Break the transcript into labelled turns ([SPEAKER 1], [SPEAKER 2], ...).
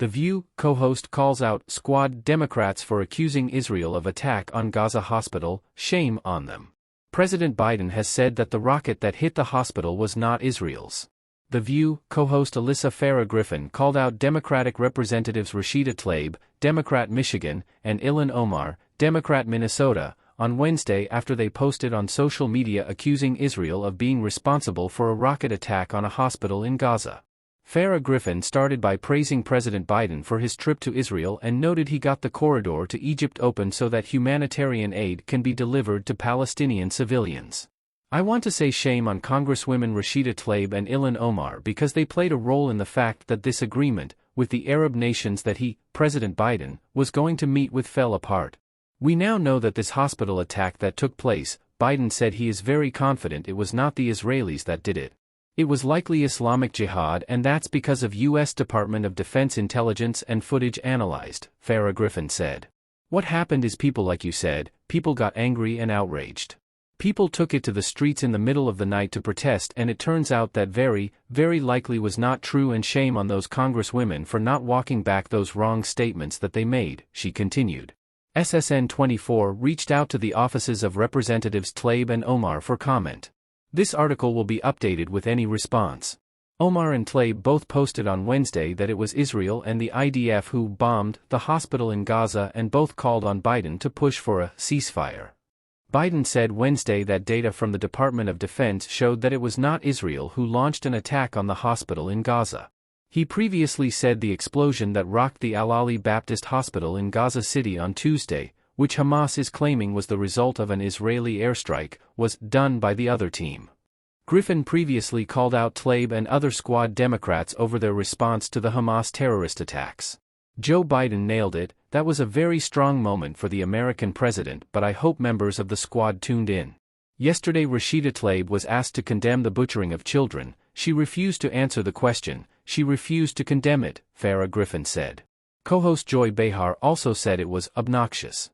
[SPEAKER 1] The View co-host calls out Squad Democrats for accusing Israel of attack on Gaza hospital, shame on them. President Biden has said that the rocket that hit the hospital was not Israel's. The View co-host Alyssa Farah Griffin called out Democratic Representatives Rashida Tlaib, Democrat Michigan, and Ilhan Omar, Democrat Minnesota, on Wednesday after they posted on social media accusing Israel of being responsible for a rocket attack on a hospital in Gaza. Farah Griffin started by praising President Biden for his trip to Israel and noted he got the corridor to Egypt open so that humanitarian aid can be delivered to Palestinian civilians. I want to say shame on Congresswomen Rashida Tlaib and Ilhan Omar because they played a role in the fact that this agreement, with the Arab nations that he, President Biden, was going to meet with fell apart. We now know that this hospital attack that took place, Biden said he is very confident it was not the Israelis that did it. It was likely Islamic Jihad, and that's because of U.S. Department of Defense intelligence and footage analyzed, Farah Griffin said. What happened is people, like you said, people got angry and outraged. People took it to the streets in the middle of the night to protest, and it turns out that very likely was not true, and shame on those congresswomen for not walking back those wrong statements that they made, she continued. SSN 24 reached out to the offices of Representatives Tlaib and Omar for comment. This article will be updated with any response. Omar and Tlaib both posted on Wednesday that it was Israel and the IDF who bombed the hospital in Gaza, and both called on Biden to push for a ceasefire. Biden said Wednesday that data from the Department of Defense showed that it was not Israel who launched an attack on the hospital in Gaza. He previously said the explosion that rocked the Al-Ali Baptist Hospital in Gaza City on Tuesday, which Hamas is claiming was the result of an Israeli airstrike, was done by the other team. Griffin previously called out Tlaib and other Squad Democrats over their response to the Hamas terrorist attacks. Joe Biden nailed it. That was a very strong moment for the American president, but I hope members of the Squad tuned in. Yesterday Rashida Tlaib was asked to condemn the butchering of children. She refused to answer the question. She refused to condemn it, Farah Griffin said. Co-host Joy Behar also said it was obnoxious.